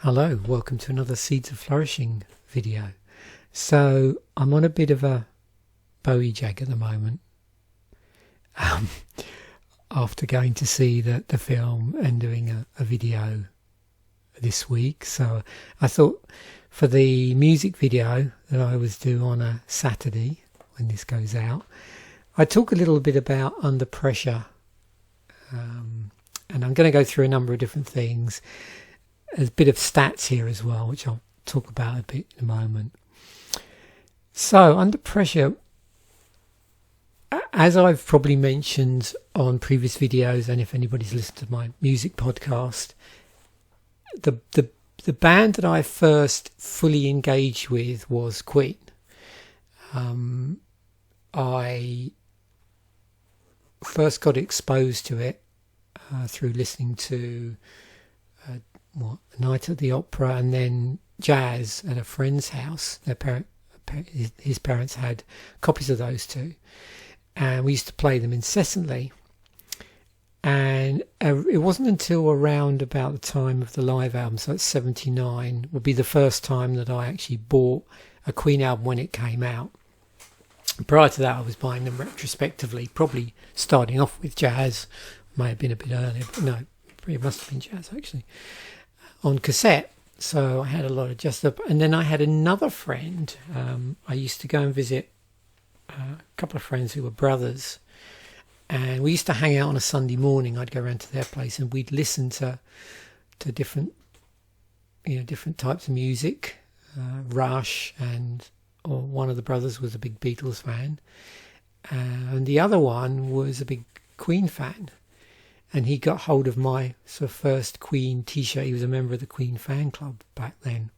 Hello, welcome to another Seeds of Flourishing video. So I'm on a bit of a Bowie jag at the moment after going to see the film and doing a video this week. So I thought for the music video that I was due on a Saturday when this goes out, I'd talk a little bit about Under Pressure, and I'm going to go through a number of different things. There's a bit of stats here as well, which I'll talk about a bit in a moment. So, Under Pressure, as I've probably mentioned on previous videos, and if anybody's listened to my music podcast, the band that I first fully engaged with was Queen. I first got exposed to it through listening to Night at the Opera and then jazz at a friend's house. His parents had copies of those two, and we used to play them incessantly. And it wasn't until around about the time of the live album, so it's 79, would be the first time that I actually bought a Queen album when it came out. Prior to that, I was buying them retrospectively, probably starting off with jazz. May have been a bit earlier, but no, it must have been jazz actually, on cassette. So I had a lot of just up, and then I had another friend. I used to go and visit a couple of friends who were brothers, and we used to hang out on a Sunday morning. I'd go around to their place and we'd listen to different types of music, Rush, or one of the brothers was a big Beatles fan, and the other one was a big Queen fan. And he got hold of my sort of first Queen t-shirt. He was a member of the Queen fan club back then.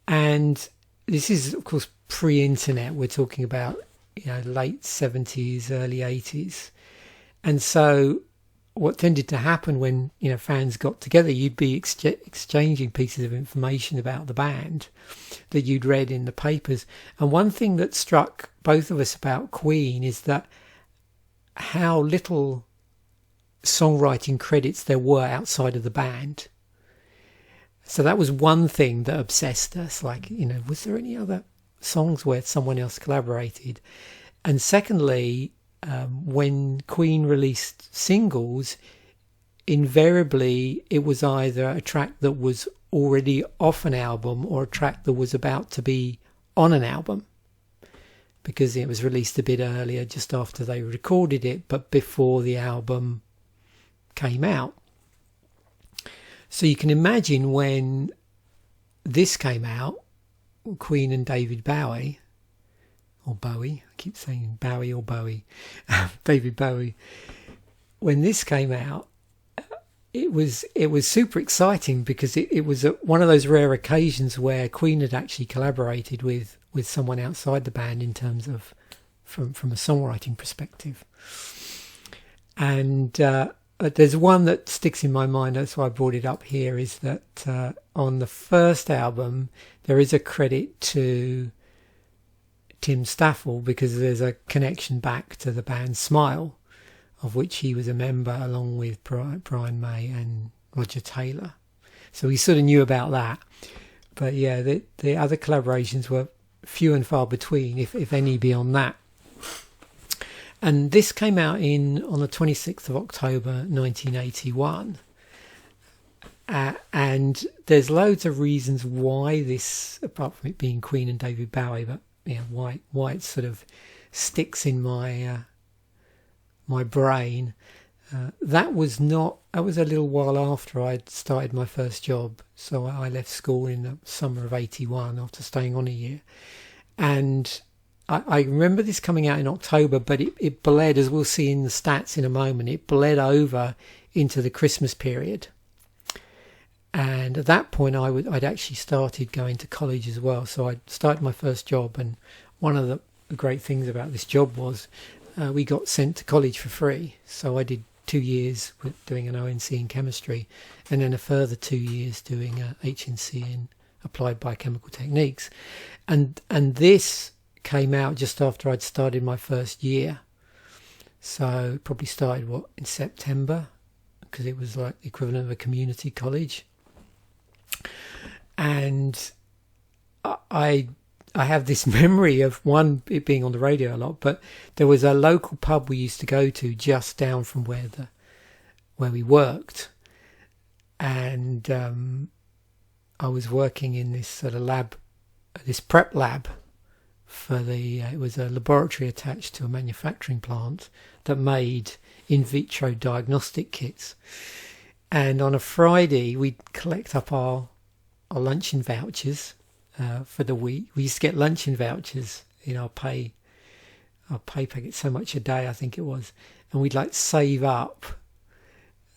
And this is, of course, pre-internet. We're talking about, late 70s, early 80s. And so what tended to happen when, fans got together, you'd be exchanging pieces of information about the band that you'd read in the papers. And one thing that struck both of us about Queen is that how little songwriting credits there were outside of the band. So that was one thing that obsessed us, was there any other songs where someone else collaborated? And secondly, when Queen released singles, invariably it was either a track that was already off an album or a track that was about to be on an album, because it was released a bit earlier, just after they recorded it, but before the album came out. So you can imagine when this came out, Queen and David Bowie, or Bowie, I keep saying Bowie or Bowie, David Bowie, when this came out, it was super exciting, because it was one of those rare occasions where Queen had actually collaborated with someone outside the band in terms of from a songwriting perspective. And there's one that sticks in my mind, that's why I brought it up here, is that on the first album there is a credit to Tim Staffel, because there's a connection back to the band Smile, of which he was a member along with Brian May and Roger Taylor. So we sort of knew about that. But yeah, the other collaborations were few and far between, if any, beyond that. And this came out on the 26th of October 1981. And there's loads of reasons why this, apart from it being Queen and David Bowie, but why it sort of sticks in my brain. That was a little while after I'd started my first job. So I left school in the summer of 81 after staying on a year. And I remember this coming out in October, but it bled, as we'll see in the stats in a moment, it bled over into the Christmas period. And at that point, I'd actually started going to college as well. So I started my first job, and one of the great things about this job was we got sent to college for free. So I did 2 years with doing an ONC in chemistry, and then a further 2 years doing a HNC in applied biochemical techniques. And this came out just after I'd started my first year. So probably started in September, because it was like the equivalent of a community college. And I have this memory of it being on the radio a lot, but there was a local pub we used to go to just down from where we worked, and I was working in this sort of lab, this prep lab for it was a laboratory attached to a manufacturing plant that made in vitro diagnostic kits. And on a Friday, we'd collect up our luncheon vouchers for the week. We used to get luncheon vouchers in our pay packet, so much a day, I think it was. And we'd like save up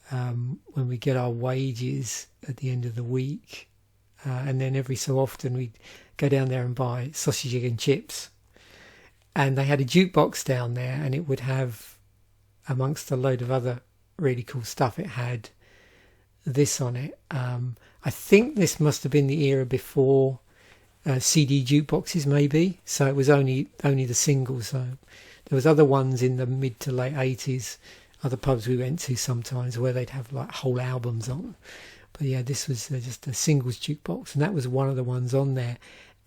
when we get our wages at the end of the week. And then every so often we'd go down there and buy sausage, egg and chips. And they had a jukebox down there, and it would have, amongst a load of other really cool stuff, it had this on it. I think this must have been the era before CD jukeboxes, maybe. So it was only the singles. So there was other ones in the mid to late 80s, other pubs we went to sometimes where they'd have like whole albums on. But yeah, this was just a singles jukebox, and that was one of the ones on there.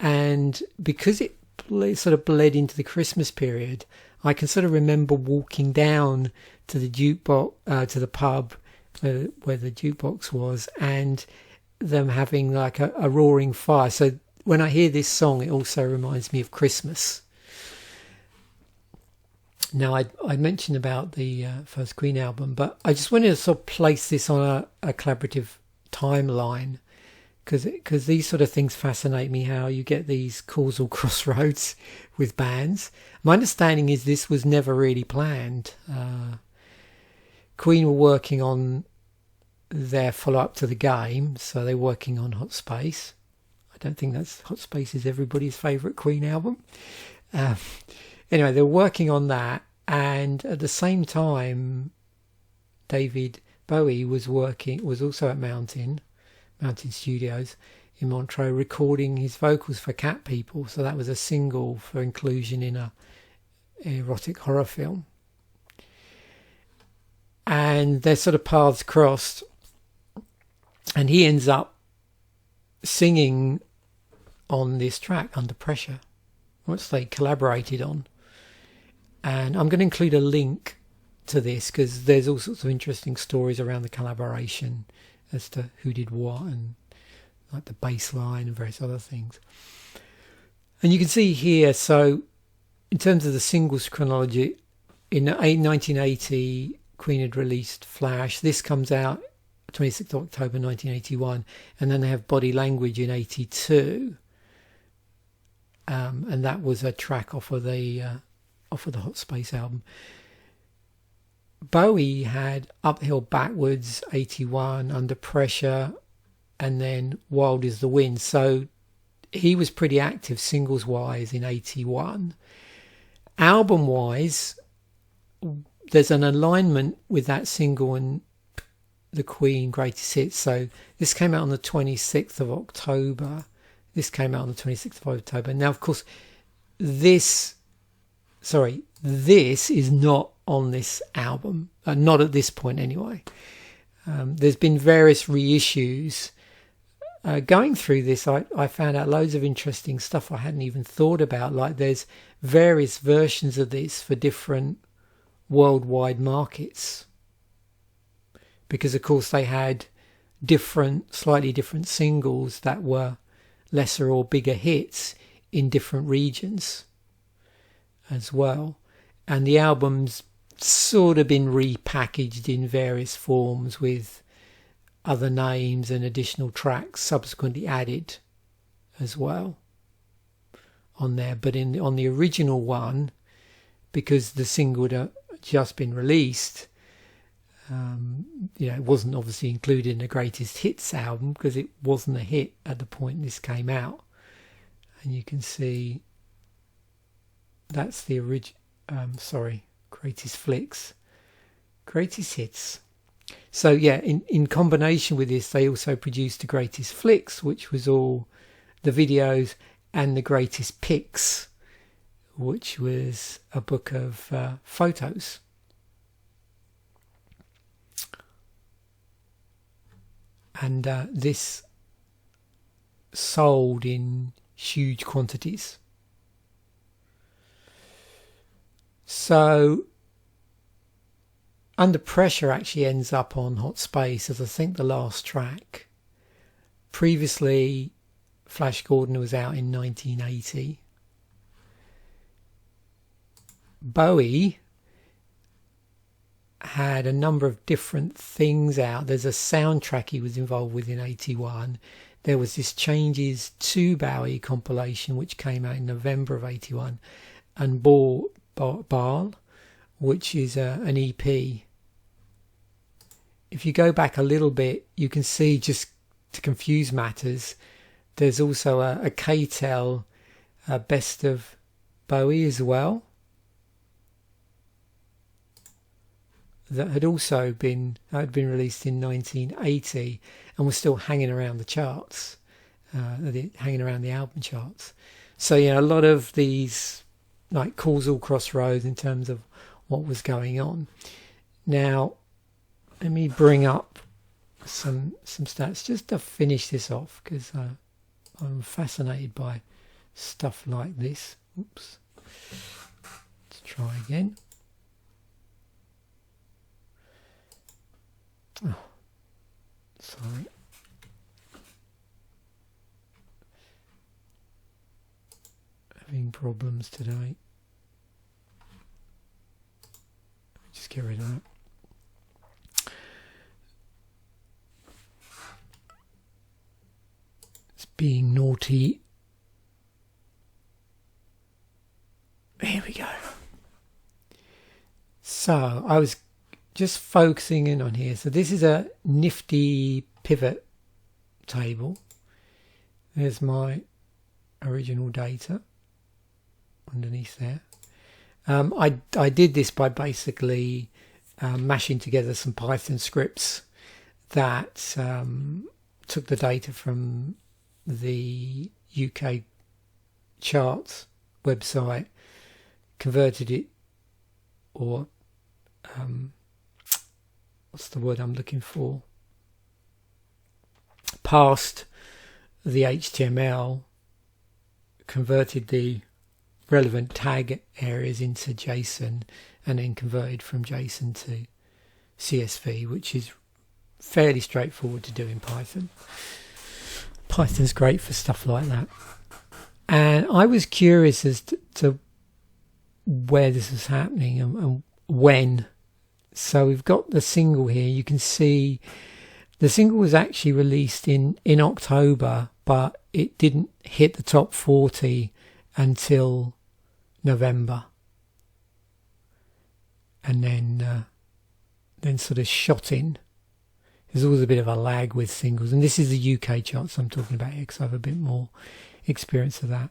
And because it sort of bled into the Christmas period, I can sort of remember walking down to the jukebox, to the pub where the jukebox was, and them having like a roaring fire. So when I hear this song, it also reminds me of Christmas. Now, I mentioned about the first Queen album, but I just wanted to sort of place this on a collaborative timeline, because these sort of things fascinate me, how you get these causal crossroads with bands. My understanding is this was never really planned. Queen were working on their follow-up to The Game, so they're working on Hot Space. I don't think Hot Space is everybody's favourite Queen album. Anyway, they're working on that, and at the same time, David Bowie was also at Mountain Studios in Montreux, recording his vocals for Cat People. So that was a single for inclusion in a erotic horror film. And their sort of paths crossed, and he ends up singing on this track, Under Pressure, which they collaborated on. And I'm going to include a link to this because there's all sorts of interesting stories around the collaboration as to who did what, and like the bass line and various other things. And you can see here, so in terms of the singles chronology, in 1980 Queen had released Flash. This comes out 26th of October 1981, and then they have Body Language in 82, and that was a track off of the Hot Space album. Bowie had Uphill Backwards 81, Under Pressure, and then Wild is the Wind. So he was pretty active singles wise in 81. Album wise, there's an alignment with that single and the Queen Greatest Hits. So this came out on the 26th of October. This came out on the 26th of October. Now, of course, this is not on this album, not at this point anyway. There's been various reissues. Going through this, I found out loads of interesting stuff I hadn't even thought about. Like there's various versions of this for different worldwide markets, because of course they had slightly different singles that were lesser or bigger hits in different regions as well. And the album's sort of been repackaged in various forms with other names and additional tracks subsequently added as well on there. But on the original one, because the single had just been released, it wasn't obviously included in the Greatest Hits album because it wasn't a hit at the point this came out. And you can see that's the original. Greatest Flicks, Greatest Hits. So yeah, in combination with this, they also produced the Greatest Flicks, which was all the videos, and the Greatest Pics, which was a book of photos. And this sold in huge quantities. So Under Pressure actually ends up on Hot Space as I think the last track. Previously, Flash Gordon was out in 1980. Bowie had a number of different things out. There's a soundtrack he was involved with in 81. There was this Changes to Bowie compilation which came out in November of 81, and Baal, which is an EP. If you go back a little bit, you can see, just to confuse matters, there's also a K-Tel Best of Bowie as well, that had also been released in 1980 and was still hanging around the charts, hanging around the album charts. So yeah, a lot of these like causal crossroads in terms of what was going on. Now, let me bring up some stats just to finish this off, because I'm fascinated by stuff like this. Oops. Let's try again. Oh, sorry. Having problems today. Just get rid of that. It's being naughty. Here we go. So I was just focusing in on here. So this is a nifty pivot table. There's my original data underneath there. I did this by basically mashing together some Python scripts that took the data from the UK charts website, converted it, or what's the word I'm looking for? Passed the HTML, converted the relevant tag areas into JSON, and then converted from JSON to CSV, which is fairly straightforward to do in Python. Python's great for stuff like that. And I was curious as to where this was happening and when. So we've got the single here. You can see the single was actually released in October, but it didn't hit the top 40 until November, and then sort of shot in. There's always a bit of a lag with singles, and this is the UK charts I'm talking about here because I have a bit more experience of that.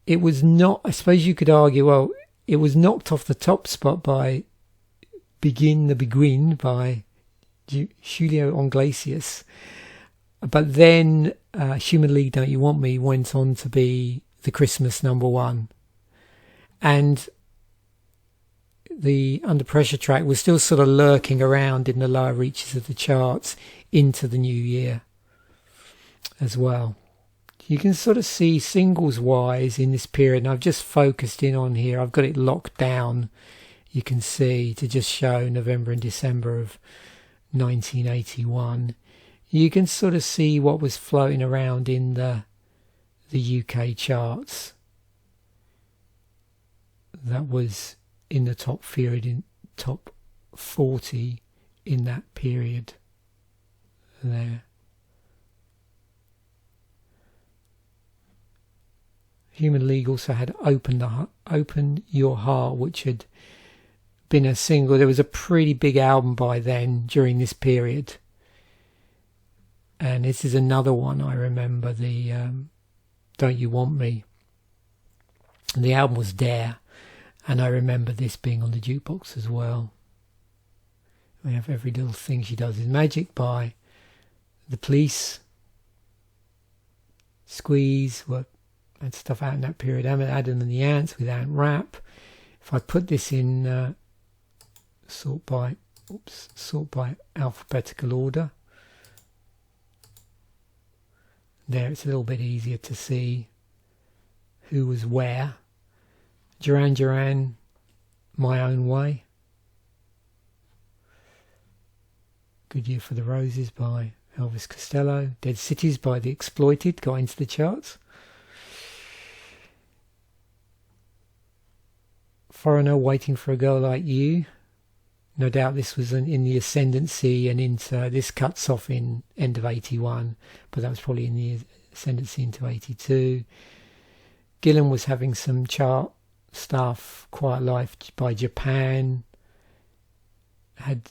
It was not, I suppose you could argue, well, it was knocked off the top spot by Begin by Julio Iglesias, but then Human League Don't You Want Me went on to be the Christmas #1, and the Under Pressure track was still sort of lurking around in the lower reaches of the charts into the new year as well. You can sort of see singles wise in this period, and I've just focused in on here. I've got it locked down, you can see, to just show November and December of 1981. You can sort of see what was floating around in the UK charts that was in the top 40 in that period there. Human League also had Open Your Heart, which had been a single. There was a pretty big album by then during this period. And this is another one I remember, the Don't You Want Me. And the album was Dare, and I remember this being on the jukebox as well. We have Every Little Thing She Does Is Magic by The Police. Squeeze had stuff out in that period. Adam and the Ants with Ant Rap. If I put this in sort by alphabetical order, There it's a little bit easier to see who was where. Duran Duran, My Own Way. Good Year for the Roses by Elvis Costello. Dead Cities by The Exploited got into the charts. Foreigner, Waiting for a Girl Like You. No doubt this was in the ascendancy and into, this cuts off in end of 81, but that was probably in the ascendancy into 82. Gillan was having some chart stuff. Quiet Life by Japan had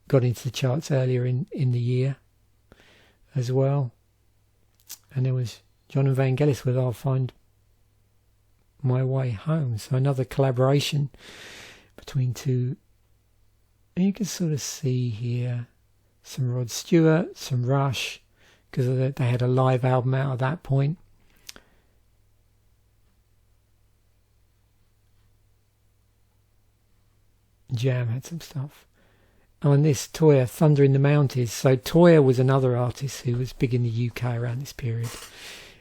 got into the charts earlier in the year as well. And there was John and Vangelis with I'll Find My Way Home. So another collaboration between two. And you can sort of see here some Rod Stewart, some Rush, because they had a live album out at that point. Jam had some stuff. On this, Toyah, Thunder in the Mountains. So Toyah was another artist who was big in the UK around this period.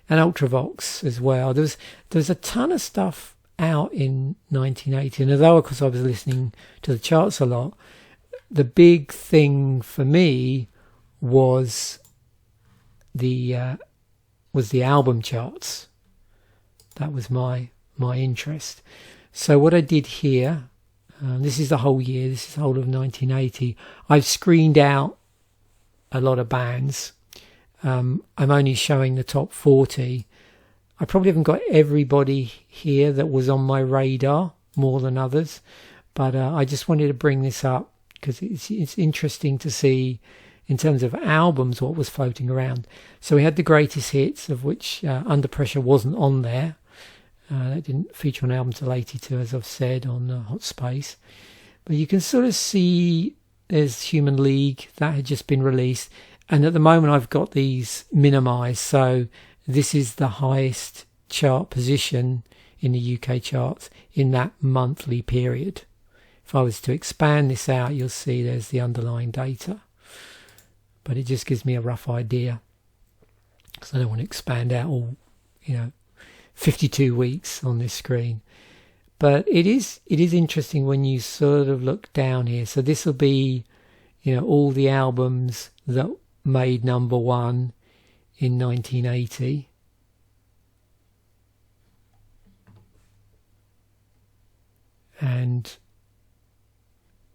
And Ultravox as well. There was a ton of stuff out in 1980. And although, of course, I was listening to the charts a lot, the big thing for me was the album charts. That was my interest. So what I did here, this is the whole year, this is the whole of 1980. I've screened out a lot of bands. I'm only showing the top 40. I probably haven't got everybody here that was on my radar more than others, but I just wanted to bring this up because it's interesting to see in terms of albums what was floating around. So we had the greatest hits, of which Under Pressure wasn't on there. That didn't feature on album till 82, as I've said, on Hot Space. But you can sort of see there's Human League, that had just been released. And at the moment I've got these minimised, so this is the highest chart position in the UK charts in that monthly period. If I was to expand this out, you'll see there's the underlying data. But it just gives me a rough idea, because I don't want to expand out all, 52 weeks on this screen. But it is interesting when you sort of look down here. So this will be, all the albums that made number one in 1980. And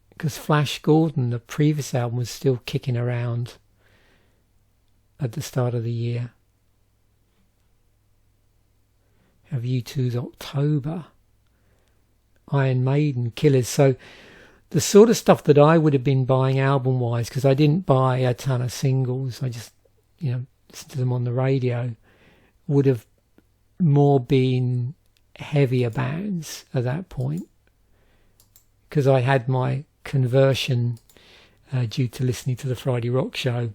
because Flash Gordon, the previous album, was still kicking around at the start of the year. Have U2's October, Iron Maiden, Killers. So the sort of stuff that I would have been buying album-wise, because I didn't buy a ton of singles, I just, listened to them on the radio, would have more been heavier bands at that point, because I had my conversion due to listening to the Friday Rock Show.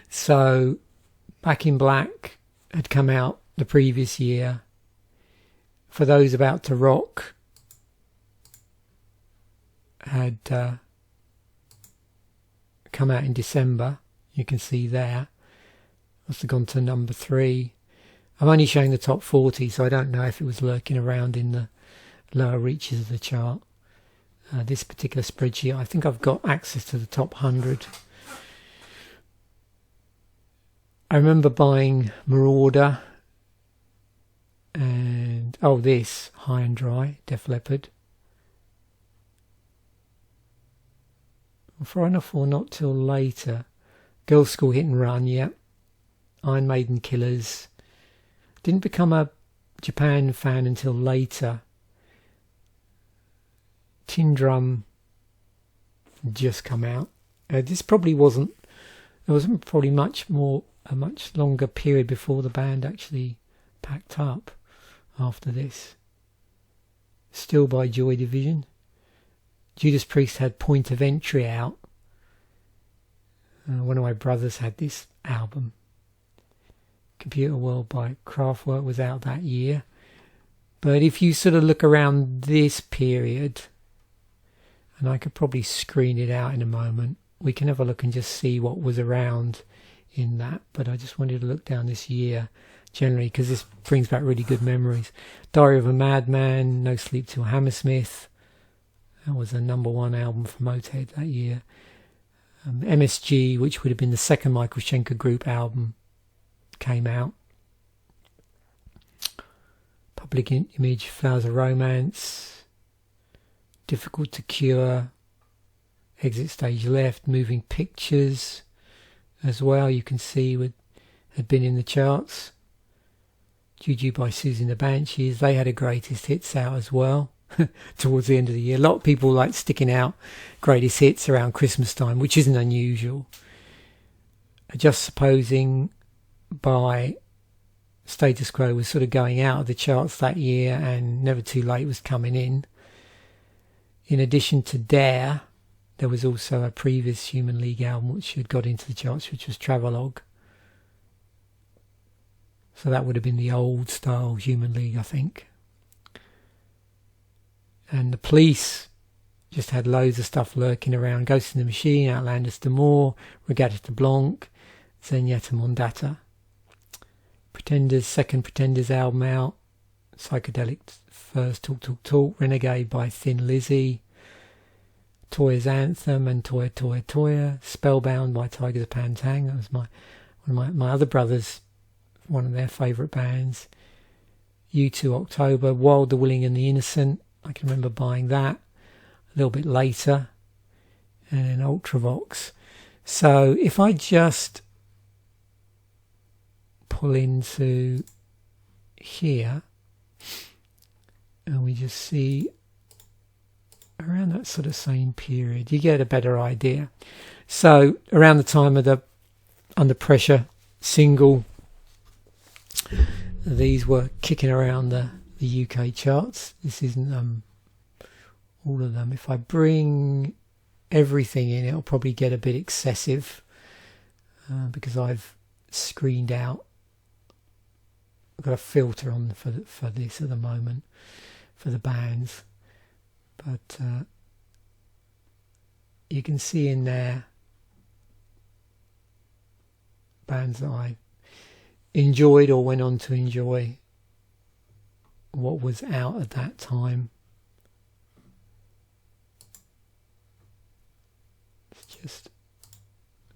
So Back in Black had come out the previous year. For Those About to Rock had come out in December. You can see there. Must have gone to number 3. I'm only showing the top 40, so I don't know if it was lurking around in the lower reaches of the chart. This particular spreadsheet, I think I've got access to the top 100. I remember buying Marauder and this High and Dry, Def Leppard. For enough or Not Till Later, Girls' School Hit and Run, yeah. Iron Maiden, Killers. Didn't become a Japan fan until later. Tin Drum just come out. This probably wasn't. There wasn't probably a much longer period before the band actually packed up after this. Still by Joy Division. Judas Priest had Point of Entry out. One of my brothers had this album. Computer World by Kraftwerk was out that year. But if you sort of look around this period, and I could probably screen it out in a moment, we can have a look and just see what was around in that, but I just wanted to look down this year generally because this brings back really good memories. Diary of a Madman, No Sleep Till Hammersmith. That was a #1 album for Motorhead that year. MSG, which would have been the second Michael Schenker Group album, came out. Public Image, Flowers of Romance, Difficult to Cure, Exit Stage Left, Moving Pictures as well, you can see had been in the charts. Juju by Susie and the Banshees, they had a greatest hits out as well towards the end of the year. A lot of people like sticking out greatest hits around Christmas time, which isn't unusual. Just Supposing by Status Quo was sort of going out of the charts that year, and Never Too Late was coming in. In addition to Dare, there was also a previous Human League album which had got into the charts, which was Travelogue. So that would have been the old style Human League, I think. And the Police just had loads of stuff lurking around. Ghost in the Machine, Outlanders de Moore, Regatta de Blanc, Zenyatta Mondata. Pretenders, second Pretenders album out. Psychedelic first, Talk Talk Talk. Renegade by Thin Lizzy. Toya's Anthem and Toya Toya Toya. Spellbound by Tigers of Pantang. That was one of my other brothers, one of their favourite bands. U2 October. Wild, the Willing and the Innocent. I can remember buying that a little bit later. And then Ultravox. So if I just pull into here and we just see around that sort of same period, you get a better idea. So around the time of the Under Pressure single, these were kicking around the UK charts. This isn't all of them. If I bring everything in, it'll probably get a bit excessive because I've screened out. I've got a filter on for this at the moment for the bands, but you can see in there bands that I enjoyed or went on to enjoy what was out at that time. Let's just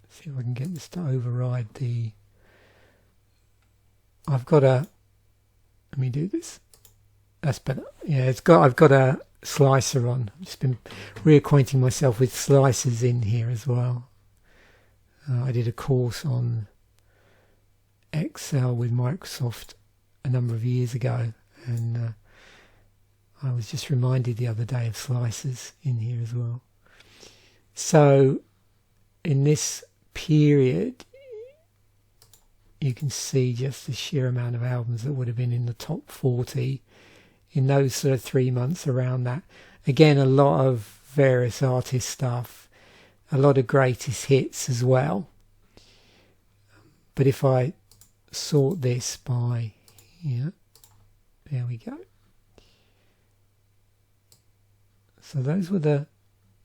see if I can get this to override the... I've got a... Let me do this. That's better. Yeah, I've got a slicer on. I've just been reacquainting myself with slicers in here as well. I did a course on Excel with Microsoft a number of years ago, and I was just reminded the other day of slicers in here as well. So in this period you can see just the sheer amount of albums that would have been in the top 40 in those sort of 3 months around that. Again, a lot of various artist stuff, a lot of greatest hits as well. But if I sort this by here, there we go. So those were the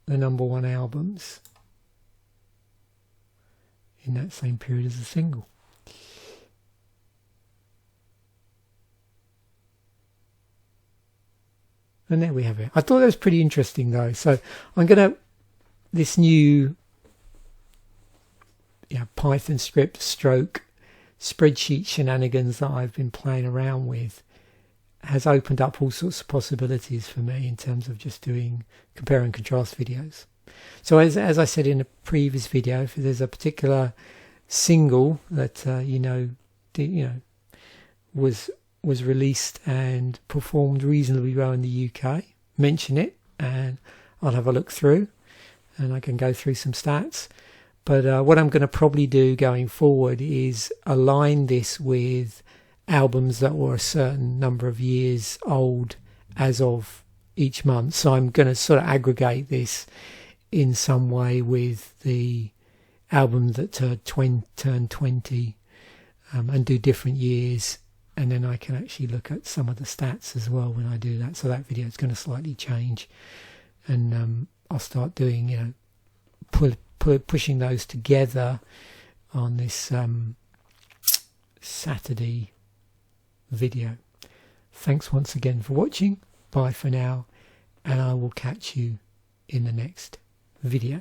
#1 albums in that same period as the single. And there we have it. I thought that was pretty interesting though. So I'm going to, this new Python script stroke spreadsheet shenanigans that I've been playing around with has opened up all sorts of possibilities for me in terms of just doing compare and contrast videos. So as I said in a previous video, if there's a particular single that was released and performed reasonably well in the UK, mention it and I'll have a look through and I can go through some stats. But what I'm going to probably do going forward is align this with albums that were a certain number of years old as of each month. So I'm going to sort of aggregate this in some way with the albums that turned 20 and do different years. And then I can actually look at some of the stats as well when I do that. So that video is going to slightly change. And I'll start doing, pushing those together on this Saturday video. Thanks once again for watching. Bye for now, and I will catch you in the next video.